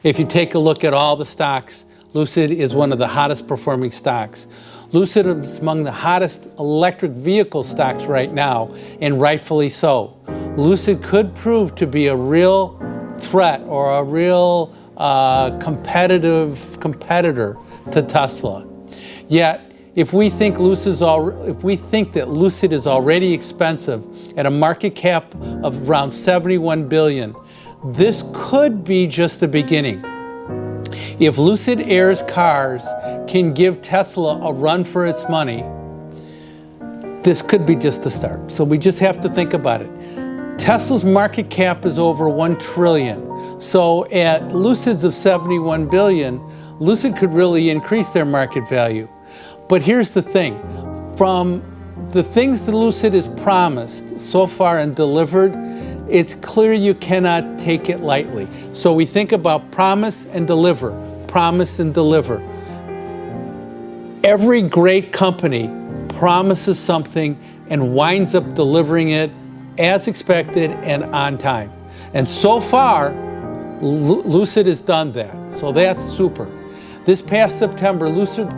If you take a look at all the stocks, Lucid is one of the hottest performing stocks. Lucid is among the hottest electric vehicle stocks right now, and rightfully so. Lucid could prove to be a real threat or a real competitor to Tesla. Yet, if we think that Lucid is already expensive at a market cap of around 71 billion, this could be just the beginning. If Lucid Air's cars can give Tesla a run for its money, this could be just the start. So we just have to think about it. Tesla's market cap is over 1 trillion. So at Lucid's of 71 billion, Lucid could really increase their market value. But here's the thing. From the things that Lucid has promised so far and delivered, it's clear you cannot take it lightly. So we think about promise and deliver, promise and deliver. Every great company promises something and winds up delivering it as expected and on time. And so far, Lucid has done that. So that's super. This past September, Lucid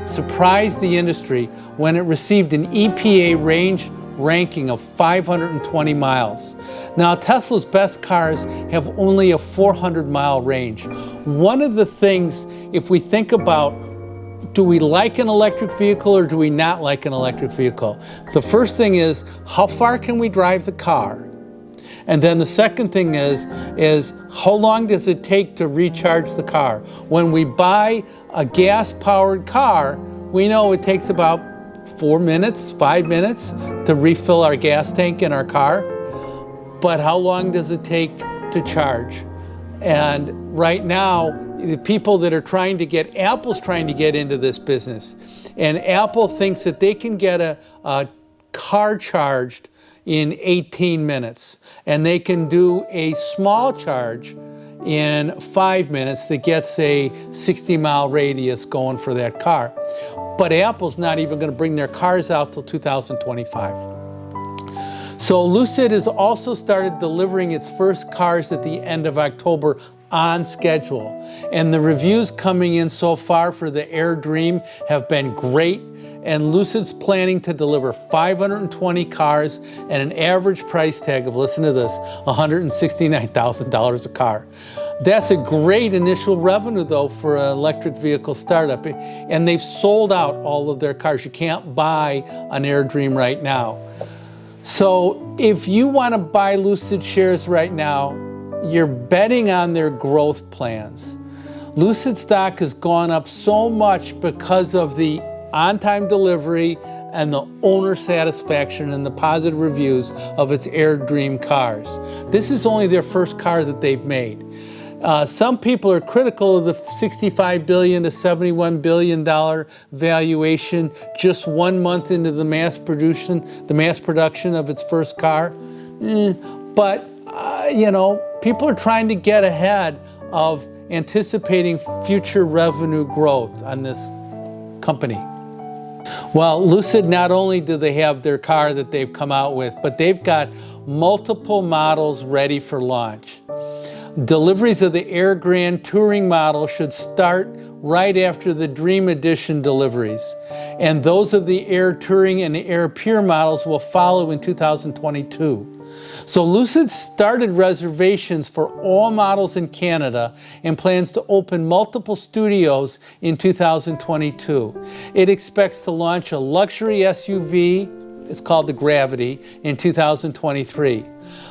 surprised the industry when it received an EPA range ranking of 520 miles. Now, Tesla's best cars have only a 400-mile range. One of the things, if we think about, do we like an electric vehicle or do we not like an electric vehicle? The first thing is, how far can we drive the car? And then the second thing is how long does it take to recharge the car? When we buy a gas-powered car, we know it takes about 4 minutes, 5 minutes to refill our gas tank in our car. But how long does it take to charge? And right now, the people that are trying to get, Apple's trying to get into this business. And Apple thinks that they can get a car charged in 18 minutes. And they can do a small charge in 5 minutes that gets a 60-mile radius going for that car. But Apple's not even going to bring their cars out till 2025. So Lucid has also started delivering its first cars at the end of October on schedule. And the reviews coming in so far for the Air Dream have been great. And Lucid's planning to deliver 520 cars at an average price tag of, listen to this, $169,000 a car. That's a great initial revenue, though, for an electric vehicle startup. And they've sold out all of their cars. You can't buy an Air Dream right now. So if you want to buy Lucid shares right now, you're betting on their growth plans. Lucid stock has gone up so much because of the on-time delivery and the owner satisfaction and the positive reviews of its Air Dream cars. This is only their first car that they've made. Some people are critical of the $65 billion to $71 billion valuation just 1 month into the mass production of its first car. But you know, people are trying to get ahead of anticipating future revenue growth on this company. Well, Lucid, not only do they have their car that they've come out with, but they've got multiple models ready for launch. Deliveries of the Air Grand Touring model should start right after the Dream Edition deliveries. And those of the Air Touring and the Air Pure models will follow in 2022. So Lucid started reservations for all models in Canada and plans to open multiple studios in 2022. It expects to launch a luxury SUV, it's called the Gravity, in 2023.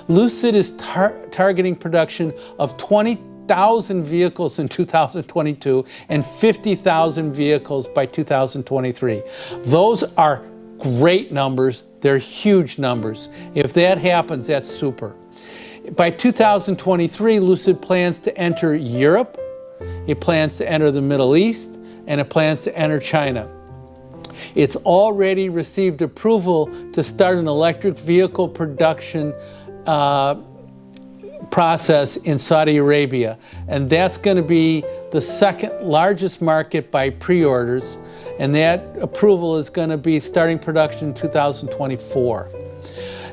Lucid is targeting production of 20,000 vehicles in 2022 and 50,000 vehicles by 2023. Those are great numbers. They're huge numbers. If that happens, that's super. By 2023, Lucid plans to enter Europe, it plans to enter the Middle East, and it plans to enter China. It's already received approval to start an electric vehicle production process in Saudi Arabia, and that's going to be the second largest market by pre-orders, and that approval is going to be starting production in 2024.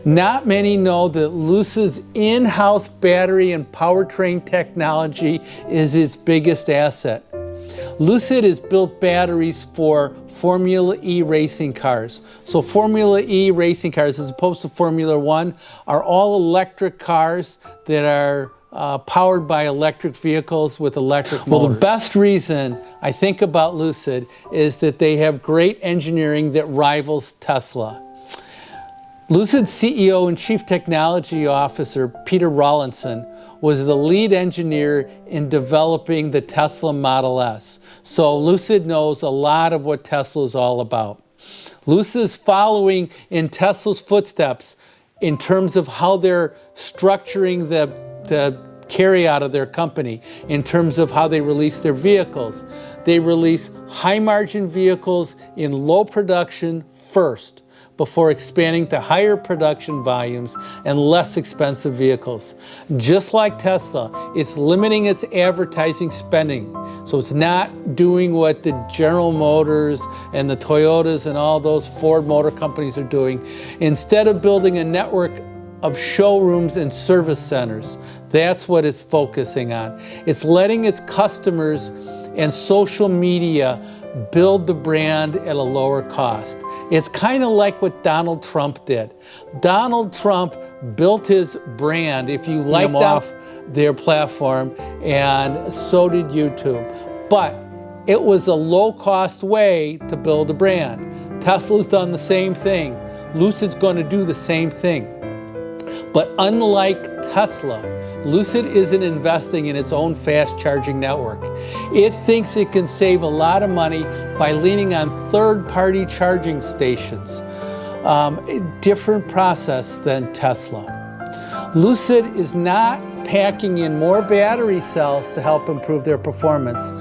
Not many know that LUCID's in-house battery and powertrain technology is its biggest asset. LUCID has built batteries for Formula E racing cars. So Formula E racing cars, as opposed to Formula One, are all electric cars that are powered by electric vehicles with electric motors. Well, the best reason I think about LUCID is that they have great engineering that rivals Tesla. LUCID's CEO and Chief Technology Officer, Peter Rawlinson, was the lead engineer in developing the Tesla Model S. So LUCID knows a lot of what Tesla is all about. LUCID is following in Tesla's footsteps in terms of how they're structuring the carry out of their company, in terms of how they release their vehicles. They release high margin vehicles in low production first, before expanding to higher production volumes and less expensive vehicles. Just like Tesla, it's limiting its advertising spending. So it's not doing what the General Motors and the Toyotas and all those Ford Motor Companies are doing. Instead of building a network of showrooms and service centers, that's what it's focusing on. It's letting its customers and social media build the brand at a lower cost. It's kind of like what Donald Trump did. Donald Trump built his brand, if you liked off their platform, and so did YouTube. But it was a low-cost way to build a brand. Tesla's done the same thing. LUCID's going to do the same thing. But unlike Tesla, LUCID isn't investing in its own fast charging network. It thinks it can save a lot of money by leaning on third-party charging stations. A different process than Tesla. LUCID is not packing in more battery cells to help improve their performance.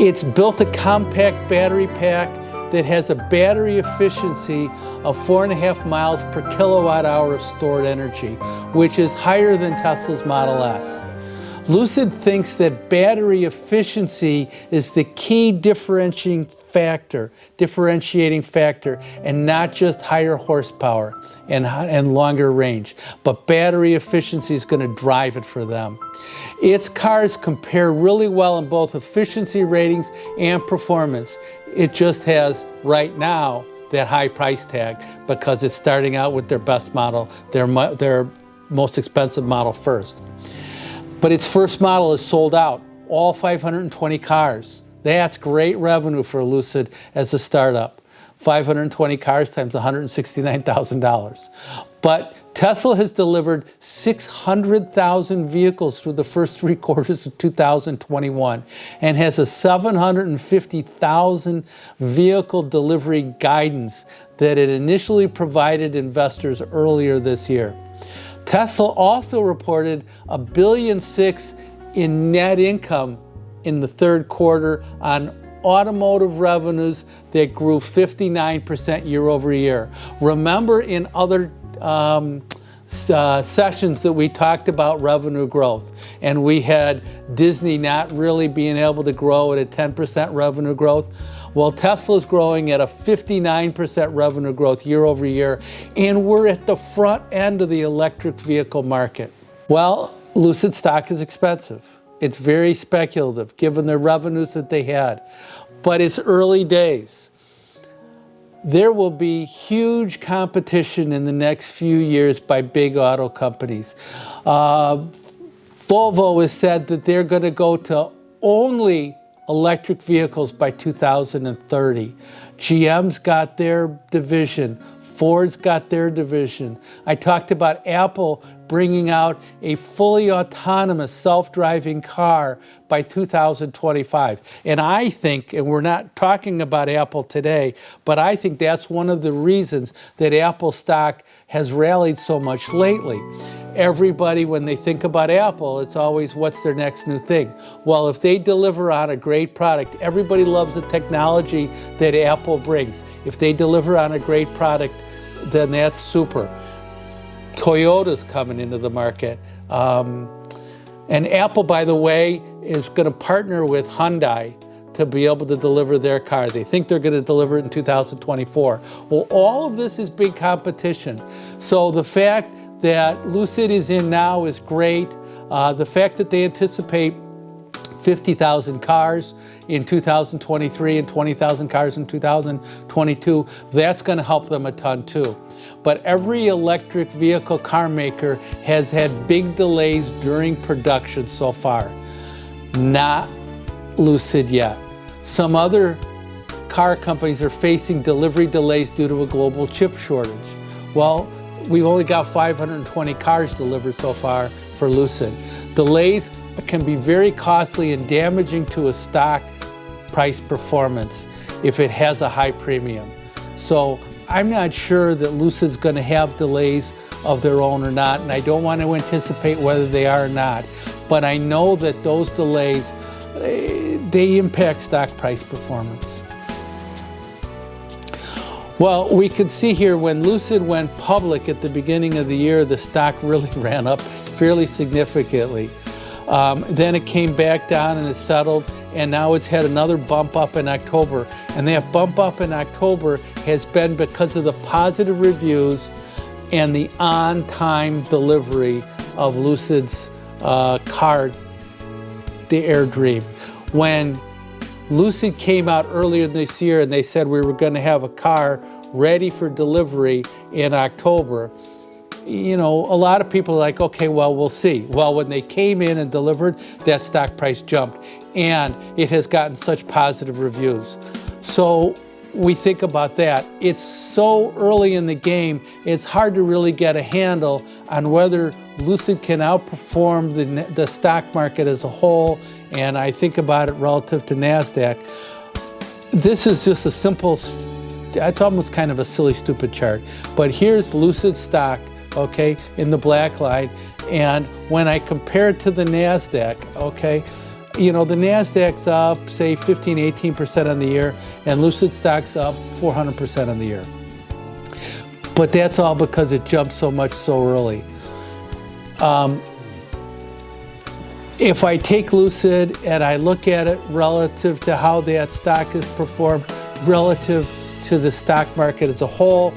It's built a compact battery pack that has a battery efficiency of 4.5 miles per kilowatt hour of stored energy, which is higher than Tesla's Model S. LUCID thinks that battery efficiency is the key differentiating factor, and not just higher horsepower and longer range, but battery efficiency is going to drive it for them. Its cars compare really well in both efficiency ratings and performance. It just has, right now, that high price tag because it's starting out with their best model, their most expensive model first. But its first model is sold out, all 520 cars. That's great revenue for LUCID as a startup. 520 cars times $169,000. But Tesla has delivered 600,000 vehicles through the first 3 quarters of 2021 and has a 750,000 vehicle delivery guidance that it initially provided investors earlier this year. Tesla also reported $1.6 billion in net income in the third quarter on automotive revenues that grew 59% year over year. Remember in other sessions that we talked about revenue growth, and we had Disney not really being able to grow at a 10% revenue growth. Well, Tesla's growing at a 59% revenue growth year over year, and we're at the front end of the electric vehicle market. Well, LUCID stock is expensive. It's very speculative given the revenues that they had, but it's early days. There will be huge competition in the next few years by big auto companies. Volvo has said that they're going to go to only electric vehicles by 2030. GM's got their division. Ford's got their division. I talked about Apple bringing out a fully autonomous self-driving car by 2025. And I think, and we're not talking about Apple today, but I think that's one of the reasons that Apple stock has rallied so much lately. Everybody, when they think about Apple, it's always what's their next new thing. Well, if they deliver on a great product, everybody loves the technology that Apple brings. If they deliver on a great product, then that's super. Toyota's coming into the market. And Apple, by the way, is going to partner with Hyundai to be able to deliver their car. They think they're going to deliver it in 2024. Well, all of this is big competition. So the fact that Lucid is in now is great. The fact that they anticipate 50,000 cars in 2023 and 20,000 cars in 2022, that's going to help them a ton too. But every electric vehicle car maker has had big delays during production so far. Not Lucid yet. Some other car companies are facing delivery delays due to a global chip shortage. Well, we've only got 520 cars delivered so far for Lucid. Delays can be very costly and damaging to a stock price performance if it has a high premium. So I'm not sure that Lucid's going to have delays of their own or not, and I don't want to anticipate whether they are or not. But I know that those delays, they impact stock price performance. Well, we can see here when Lucid went public at the beginning of the year, the stock really ran up fairly significantly. Then it came back down and it settled, and now it's had another bump up in October. And that bump up in October has been because of the positive reviews and the on-time delivery of Lucid's car, the AirDream. When Lucid came out earlier this year and they said we were going to have a car ready for delivery in October, you know, a lot of people are like, okay, well, we'll see. Well, when they came in and delivered, that stock price jumped, and it has gotten such positive reviews. So we think about that. It's so early in the game, it's hard to really get a handle on whether Lucid can outperform the stock market as a whole, and I think about it relative to NASDAQ. This is just a simple, it's almost kind of a silly, stupid chart. But here's Lucid stock, okay, in the black line, and when I compare it to the NASDAQ, okay, you know, the NASDAQ's up, say, 15-18% on the year, and Lucid stock's up 400% on the year. But that's all because it jumped so much so early. If I take Lucid and I look at it relative to how that stock has performed relative to the stock market as a whole,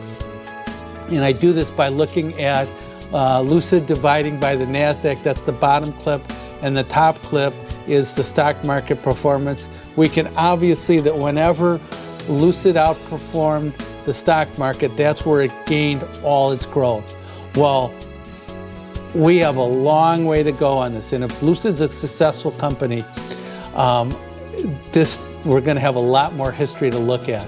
and I do this by looking at Lucid dividing by the NASDAQ, that's the bottom clip, and the top clip is the stock market performance. We can obviously that whenever Lucid outperformed the stock market, that's where it gained all its growth. Well, we have a long way to go on this, and if Lucid's a successful company, we're going to have a lot more history to look at.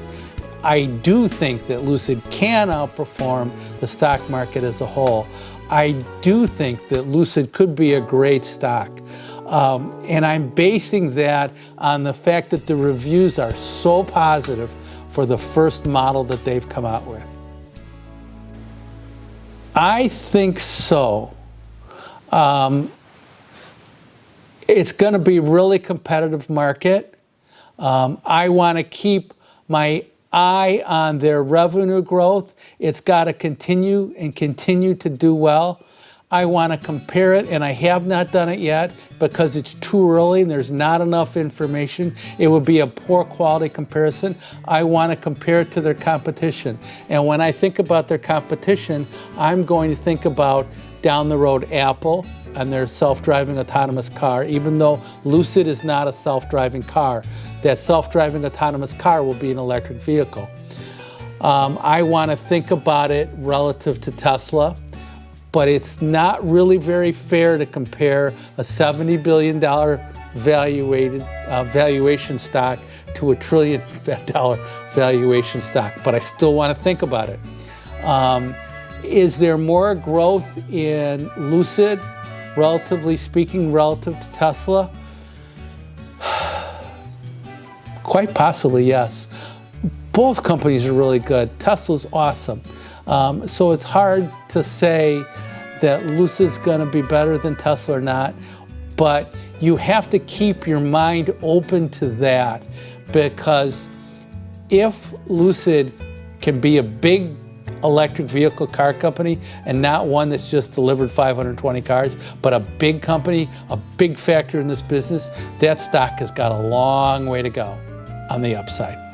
I do think that Lucid can outperform the stock market as a whole. I do think that Lucid could be a great stock. And I'm basing that on the fact that the reviews are so positive for the first model that they've come out with. I think so. It's going to be a really competitive market. I want to keep my eye on their revenue growth. It's got to continue to do well. I want to compare it, and I have not done it yet because it's too early and there's not enough information. It would be a poor quality comparison. I want to compare it to their competition. And when I think about their competition, I'm going to think about down the road Apple and their self-driving autonomous car, even though Lucid is not a self-driving car. That self-driving autonomous car will be an electric vehicle. I want to think about it relative to Tesla, but it's not really very fair to compare a $70 billion valuation stock to a $1 trillion valuation stock, but I still want to think about it. Is there more growth in Lucid, relatively speaking, relative to Tesla? Quite possibly, yes. Both companies are really good. Tesla's awesome. So it's hard to say that Lucid's going to be better than Tesla or not, but you have to keep your mind open to that, because if Lucid can be a big electric vehicle car company, and not one that's just delivered 520 cars, but a big company, a big factor in this business, that stock has got a long way to go on the upside.